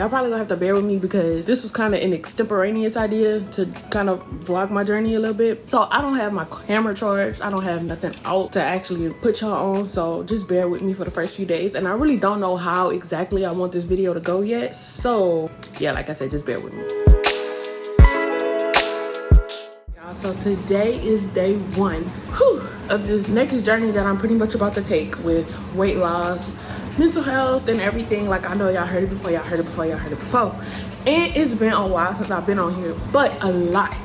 Y'all probably gonna have to bear with me because this was kind of an extemporaneous idea to kind of vlog my journey a little bit. So I don't have my camera charged. I don't have nothing out to actually put y'all on. So just bear with me for the first few days. And I really don't know how exactly I want this video to go yet. So yeah, like I said, just bear with me. So today is day one of this next journey that I'm pretty much about to take with weight loss, mental health, and everything. Like, I know y'all heard it before, y'all heard it before, y'all heard it before. And it's been a while since I've been on here, but a lot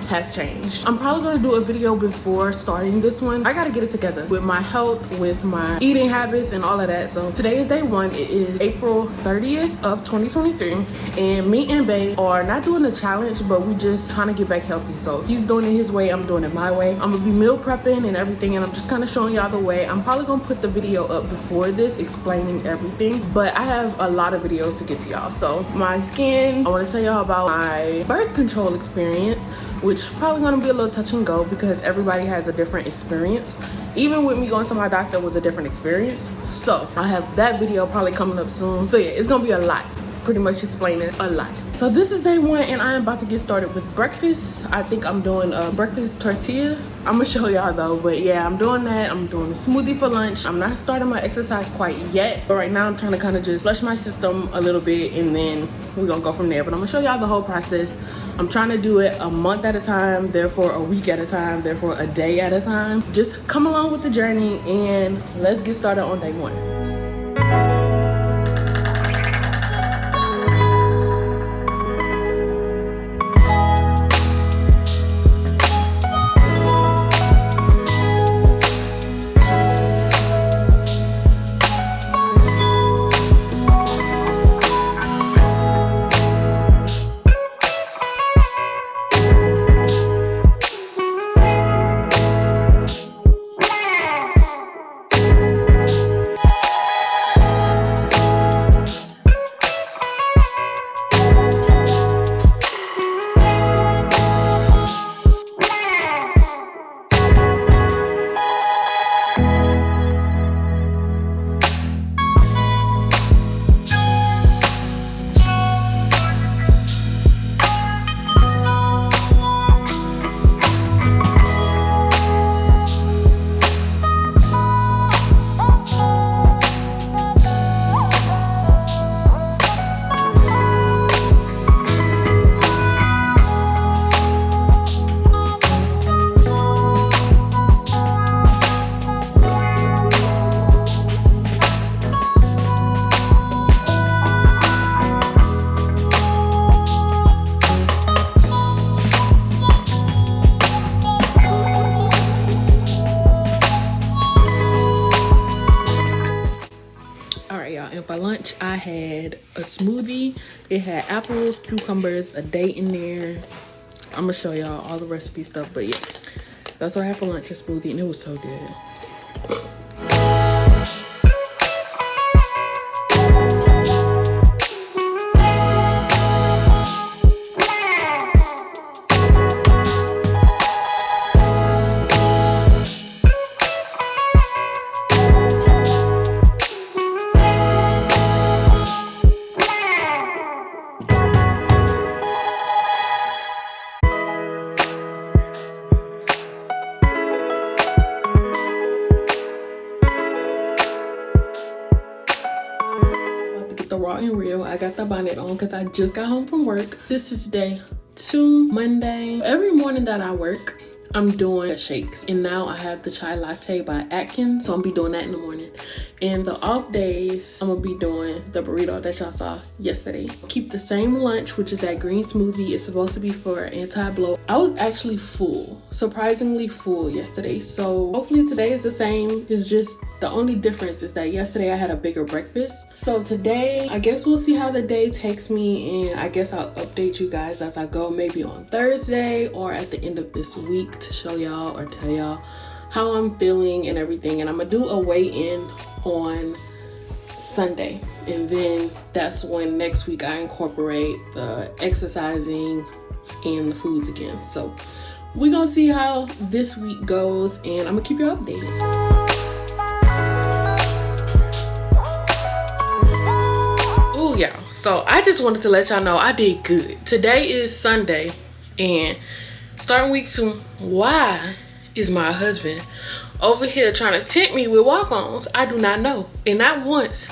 has changed. I'm probably gonna do a video before starting this one. I gotta get it together with my health, with my eating habits and all of that. So today is day one. It is April 30th of 2023. And me and Bae are not doing a challenge, but we just trying to get back healthy. So he's doing it his way, I'm doing it my way. I'm gonna be meal prepping and everything, and I'm just kind of showing y'all the way. I'm probably gonna put the video up before this explaining everything, but I have a lot of videos to get to y'all. So my skin, I want to tell y'all about my birth control experience, which probably gonna be a little touch and go because everybody has a different experience. Even with me going to my doctor was a different experience. So I have that video probably coming up soon. So yeah, it's gonna be a lot, pretty much explaining a lot. So this is day one and I'm about to get started with breakfast. I think I'm doing a breakfast tortilla. I'm gonna show y'all though, but yeah, I'm doing that. I'm doing a smoothie for lunch. I'm not starting my exercise quite yet, but right now I'm trying to kind of just flush my system a little bit and then we're gonna go from there. But I'm gonna show y'all the whole process. I'm trying to do it a month at a time, therefore a week at a time, therefore a day at a time. Just come along with the journey and let's get started on day one. And for lunch, I had a smoothie. It had apples, cucumbers, a date in there. I'm gonna show y'all all the recipe stuff, but yeah, that's what I had for lunch, a smoothie, and it was so good. The raw and real. I got the bonnet on because I just got home from work. This is day 2, Monday. Every morning that I work, I'm doing shakes, and now I have the chai latte by Atkins, so I'm gonna be doing that in the morning. And the off days, I'm gonna be doing the burrito that y'all saw yesterday. Keep the same lunch, which is that green smoothie. It's supposed to be for anti-bloat. I was actually full, surprisingly full yesterday, so hopefully today is the same. It's just the only difference is that yesterday I had a bigger breakfast. So today, I guess we'll see how the day takes me, and I guess I'll update you guys as I go, maybe on Thursday or at the end of this week, to show y'all or tell y'all how I'm feeling and everything. And I'm gonna do a weigh-in on Sunday, and then that's when next week I incorporate the exercising and the foods again. So we're gonna see how this week goes, and I'm gonna keep you updated. Yeah, So I just wanted to let y'all know I did good. Today is Sunday and starting week 2. Why is my husband over here trying to tempt me with walk-ons? I do not know. And not once,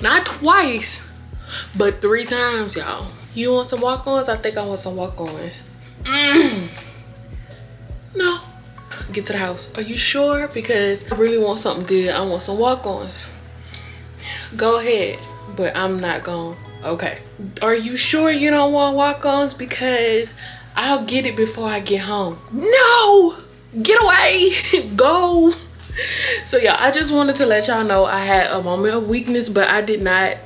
not twice, but 3 times, y'all. You want some walk-ons? I think I want some walk-ons. No. Get to the house. Are you sure? Because I really want something good. I want some walk-ons. Go ahead. But I'm not going. Okay. Are you sure you don't want walk-ons? Because I'll get it before I get home. No! Get away! Go! So yeah, I just wanted to let y'all know I had a moment of weakness, but I did not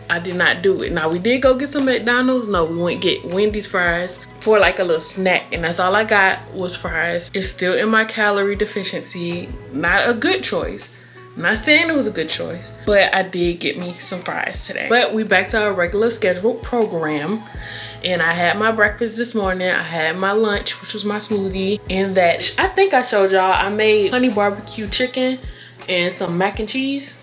do it. Now we did go get some McDonald's. No, we went get Wendy's fries for like a little snack, and that's all I got was fries. It's still in my calorie deficiency. Not a good choice. I'm not saying it was a good choice, but I did get me some fries today. But we back to our regular scheduled program. And I had my breakfast this morning. I had my lunch, which was my smoothie. And that, I think I showed y'all, I made honey barbecue chicken and some mac and cheese.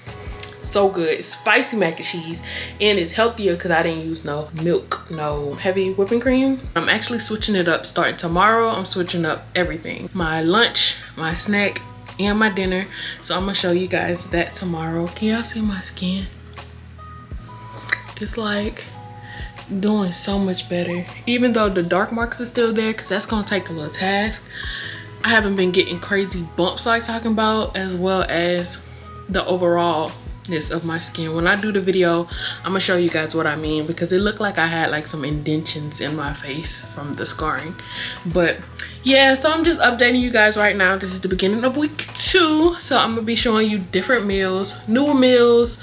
So good. It's spicy mac and cheese. And it's healthier because I didn't use no milk, no heavy whipping cream. I'm actually switching it up starting tomorrow. I'm switching up everything. My lunch, my snack, and my dinner. So I'm going to show you guys that tomorrow. Can y'all see my skin? It's like doing so much better, even though the dark marks are still there, because that's gonna take a little task. I haven't been getting crazy bumps like talking about, as well as the overallness of my skin. When I do the video, I'm gonna show you guys what I mean, because it looked like I had like some indentions in my face from the scarring. But yeah, so I'm just updating you guys right now. This is the beginning of week 2, so I'm gonna be showing you different meals, newer meals,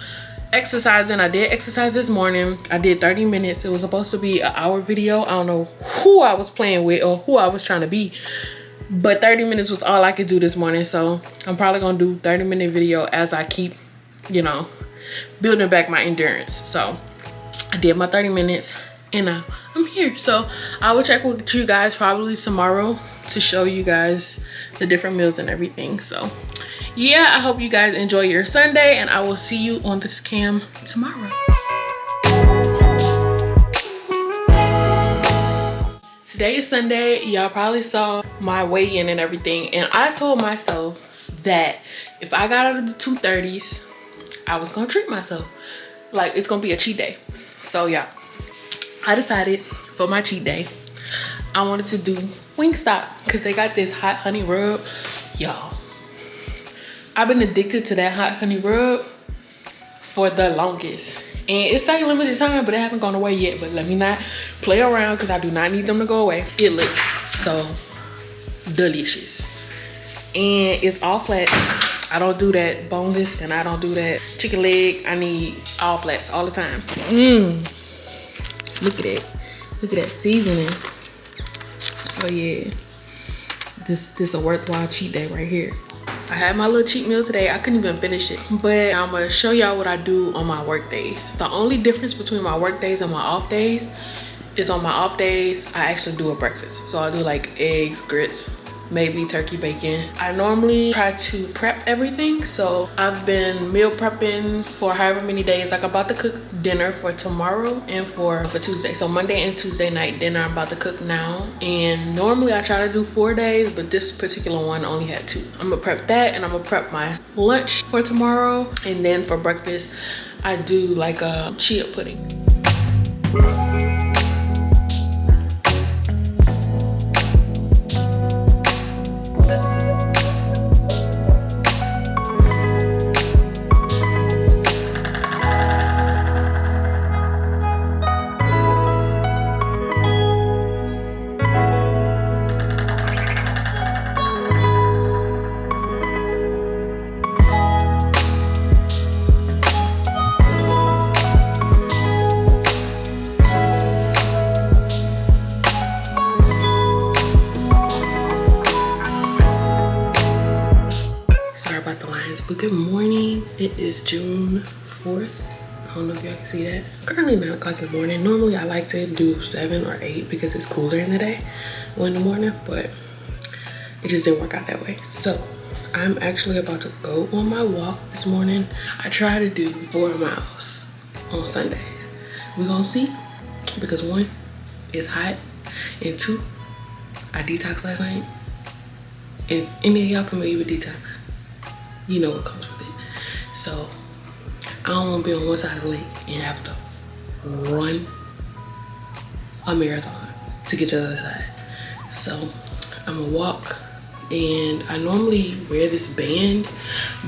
exercising. I did exercise this morning. I did 30 minutes. It was supposed to be an hour video. I don't know who I was playing with or who I was trying to be, but 30 minutes was all I could do this morning. So I'm probably gonna do 30-minute video as I keep, you know, building back my endurance. So I did my 30 minutes and I'm here. So I will check with you guys probably tomorrow to show you guys the different meals and everything. So yeah, I hope you guys enjoy your Sunday, and I will see you on this cam tomorrow. Today is Sunday. Y'all probably saw my weigh-in and everything, and I told myself that if I got out of the 230s, I was gonna treat myself. Like, it's gonna be a cheat day. So yeah, I decided for my cheat day, I wanted to do Wingstop because they got this hot honey rub. Y'all, I've been addicted to that hot honey rub for the longest. And it's like limited time, but it haven't gone away yet. But let me not play around because I do not need them to go away. It looks so delicious. And it's all flats. I don't do that boneless and I don't do that chicken leg. I need all flats all the time. Look at that. Look at that seasoning. Oh yeah. This a worthwhile cheat day right here. I had my little cheat meal today. I couldn't even finish it, but I'm gonna show y'all what I do on my work days. The only difference between my work days and my off days is on my off days, I actually do a breakfast. So I'll do like eggs, grits, maybe turkey bacon. I normally try to prep everything. So I've been meal prepping for however many days. Like I'm about to cook dinner for tomorrow and for Tuesday. So Monday and Tuesday night dinner I'm about to cook now. And normally I try to do 4 days, but this particular one only had 2. I'm gonna prep that and I'm gonna prep my lunch for tomorrow. And then for breakfast, I do like a chia pudding. But good morning. It is June 4th. I don't know if y'all can see that. Currently 9 o'clock in the morning. Normally I like to do 7 or 8 because it's cooler in the day or in the morning, but it just didn't work out that way. So I'm actually about to go on my walk this morning. I try to do 4 miles on Sundays. we're gonna see, because one, it's hot, and two, I detoxed last night. And any of y'all familiar with detox, you know what comes with it. So I don't want to be on one side of the lake and have to run a marathon to get to the other side. So I'm gonna walk, and I normally wear this band,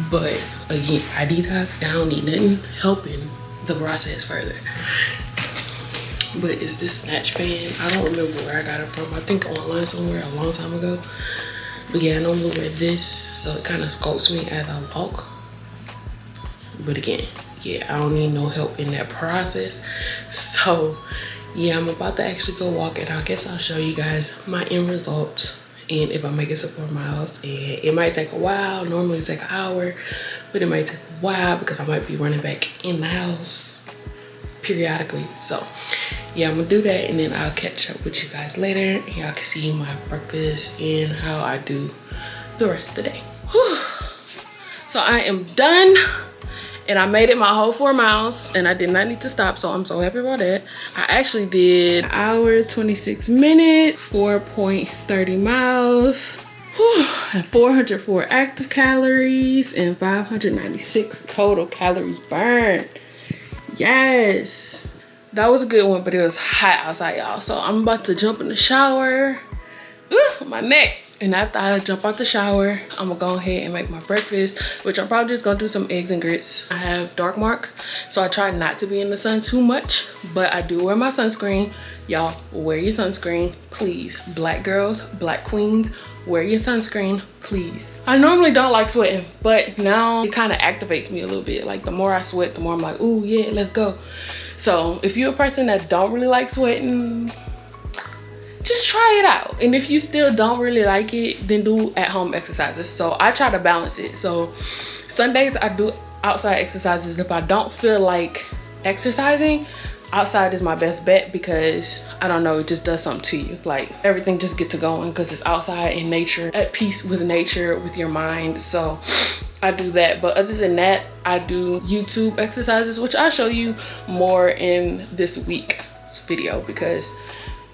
but again, I detox and I don't need nothing helping the process further. But it's this snatch band. I don't remember where I got it from. I think online somewhere a long time ago. But yeah, I normally wear this, so it kind of sculpts me as I walk. But again, yeah, I don't need no help in that process. So yeah, I'm about to actually go walk, and I guess I'll show you guys my end result and if I make it to 4 miles. And it might take a while. Normally it's like an hour, but it might take a while because I might be running back in the house periodically. So yeah, I'm gonna do that, and then I'll catch up with you guys later, and y'all can see my breakfast and how I do the rest of the day. Whew. So I am done, and I made it my whole 4 miles, and I did not need to stop, so I'm so happy about that. I actually did 1 hour 26 minutes, 4.30 miles, whew, and 404 active calories and 596 total calories burned. Yes, that was a good one, but it was hot outside, y'all. So I'm about to jump in the shower. Ooh, my neck. And after I jump out the shower, I'm gonna go ahead and make my breakfast, which I'm probably just gonna do some eggs and grits. I have dark marks, so I try not to be in the sun too much, but I do wear my sunscreen. Y'all, wear your sunscreen, please. Black girls, black queens, wear your sunscreen, please. I normally don't like sweating, but now it kind of activates me a little bit. Like the more I sweat, the more I'm like, ooh, yeah, let's go. So if you're a person that don't really like sweating, just try it out. And if you still don't really like it, then do at-home exercises. So I try to balance it. So Sundays I do outside exercises. If I don't feel like exercising, outside is my best bet, because I don't know, it just does something to you. Like everything just gets to going because it's outside in nature, at peace with nature, with your mind. So I do that. But other than that, I do YouTube exercises, which I'll show you more in this week's video, because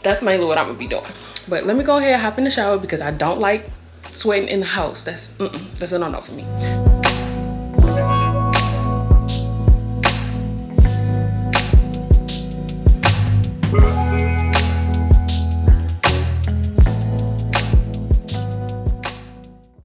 that's mainly what I'm gonna be doing. But let me go ahead and hop in the shower, because I don't like sweating in the house. That's a no-no for me.